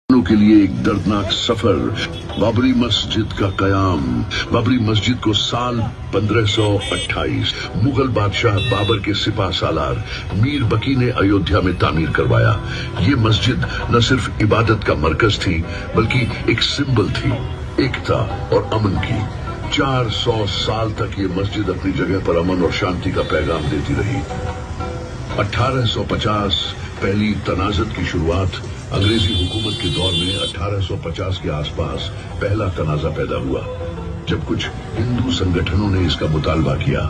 के लिए एक दर्दनाक सफर। बाबरी मस्जिद का कयाम। बाबरी मस्जिद को साल 1528 मुगल बादशाह बाबर के सिपा सालार मीर बकी ने अयोध्या में तामीर करवाया। ये मस्जिद न सिर्फ इबादत का मरकज थी बल्कि एक सिंबल थी एकता और अमन की। 400 साल तक ये मस्जिद अपनी जगह पर अमन और शांति का पैगाम देती रही। 1850 पहली तनाज़त की शुरुआत। अंग्रेजी हुकूमत के दौर में 1850 के आसपास पहला तनाज़ा पैदा हुआ जब कुछ हिंदू संगठनों ने इसका मुतालबा किया।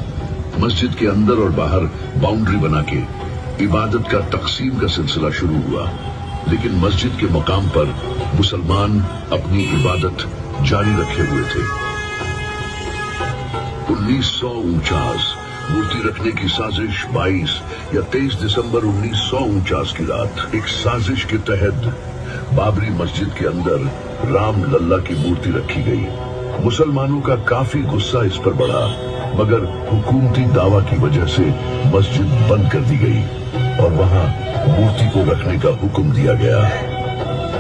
मस्जिद के अंदर और बाहर बाउंड्री बना के इबादत का तकसीम का सिलसिला शुरू हुआ, लेकिन मस्जिद के मकाम पर मुसलमान अपनी इबादत जारी रखे हुए थे। 1949 मूर्ति रखने की साजिश 22 या 23 दिसंबर 1949 की रात एक साजिश के तहत बाबरी मस्जिद के अंदर राम लल्ला की मूर्ति रखी गई। मुसलमानों का काफी गुस्सा इस पर बढ़ा, मगर हुकूमती दावा की वजह से मस्जिद बंद कर दी गई और वहां मूर्ति को रखने का हुक्म दिया गया।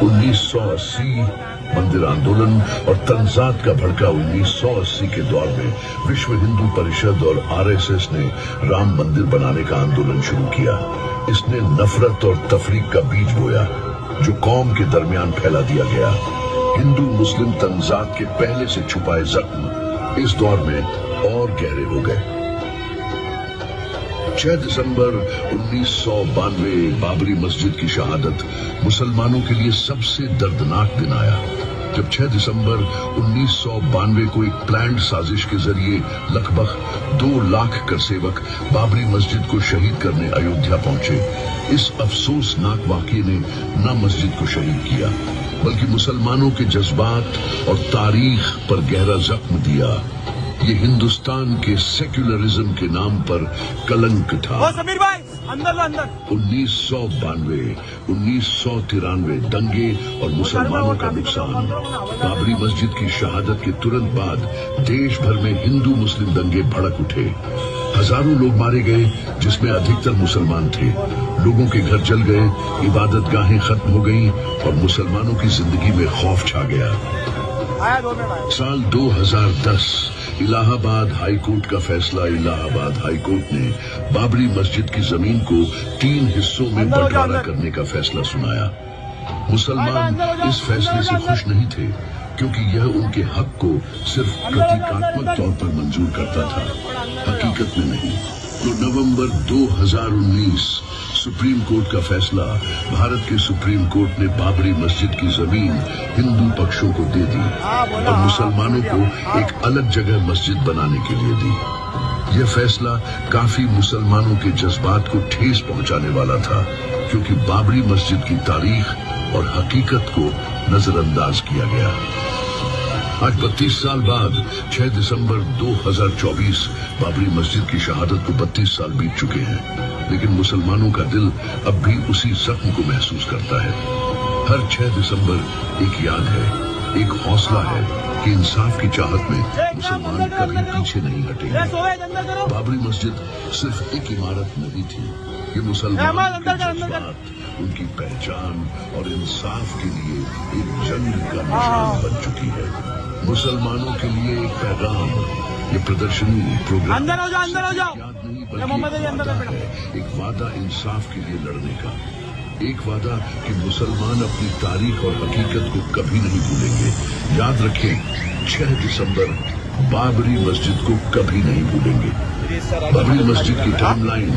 1980 मंदिर आंदोलन और तंजात का भड़का 1980 के दौर में विश्व हिंदू परिषद और आरएसएस ने राम मंदिर बनाने का आंदोलन शुरू किया। इसने नफरत और तफरीक का बीज बोया जो कौम के दरमियान फैला दिया गया। हिंदू मुस्लिम तंजात के पहले से छुपाए जख्म इस दौर में और गहरे हो गए। 6 दिसंबर 1992 बाबरी मस्जिद की शहादत मुसलमानों के लिए सबसे दर्दनाक दिन आया, जब 6 दिसंबर 1992 को एक प्लान्ड साजिश के जरिए लगभग 2 लाख कर सेवक बाबरी मस्जिद को शहीद करने अयोध्या पहुंचे। इस अफसोसनाक वाक़ये ने न मस्जिद को शहीद किया बल्कि मुसलमानों के जज्बात और तारीख पर गहरा जख्म दिया। ये हिंदुस्तान के सेक्युलरिज्म के नाम पर कलंक था। समीर भाई, अंदर लो, अंदर। 1992, 1993 दंगे और मुसलमानों का नुकसान। बाबरी मस्जिद की शहादत के तुरंत बाद देश भर में हिंदू मुस्लिम दंगे भड़क उठे। हजारों लोग मारे गए, जिसमें अधिकतर मुसलमान थे। लोगों के घर जल गए, इबादत गाहें खत्म हो गईं और मुसलमानों की जिंदगी में खौफ छा गया। साल 2010 इलाहाबाद हाई कोर्ट का फैसला। इलाहाबाद हाई कोर्ट ने बाबरी मस्जिद की जमीन को 3 हिस्सों में बंटवारा करने का फैसला सुनाया। मुसलमान इस फैसले से खुश नहीं थे क्योंकि यह उनके हक को सिर्फ प्रतीकात्मक तौर पर मंजूर करता था, हकीकत में नहीं। तो नवंबर 2019 सुप्रीम कोर्ट का फैसला। भारत के सुप्रीम कोर्ट ने बाबरी मस्जिद की जमीन हिंदू पक्षों को दे दी और मुसलमानों को एक अलग जगह मस्जिद बनाने के लिए दी। यह फैसला काफी मुसलमानों के जज्बात को ठेस पहुंचाने वाला था, क्योंकि बाबरी मस्जिद की तारीख और हकीकत को नजरअंदाज किया गया। आज 32 साल बाद 6 दिसंबर 2024 बाबरी मस्जिद की शहादत को 32 साल बीत चुके हैं, लेकिन मुसलमानों का दिल अब भी उसी जख्म को महसूस करता है। हर 6 दिसंबर एक याद है, एक हौसला है कि इंसाफ की चाहत में मुसलमान कभी पीछे नहीं हटेंगे। बाबरी मस्जिद सिर्फ एक इमारत नहीं थी, ये मुसलमानों के जज्बात, उनकी पहचान और इंसाफ के लिए एक जंग का निशान बन चुकी है। मुसलमानों के लिए एक पैगाम। ये प्रदर्शनी प्रोग्राम अंदर हो जाओ, अंदर हो जाओ। याद नहीं बल्कि एक वादा इंसाफ के लिए लड़ने का। एक वादा कि मुसलमान अपनी तारीख और हकीकत को कभी नहीं भूलेंगे। याद रखें, 6 दिसंबर बाबरी मस्जिद को कभी नहीं भूलेंगे। बाबरी मस्जिद की टाइमलाइन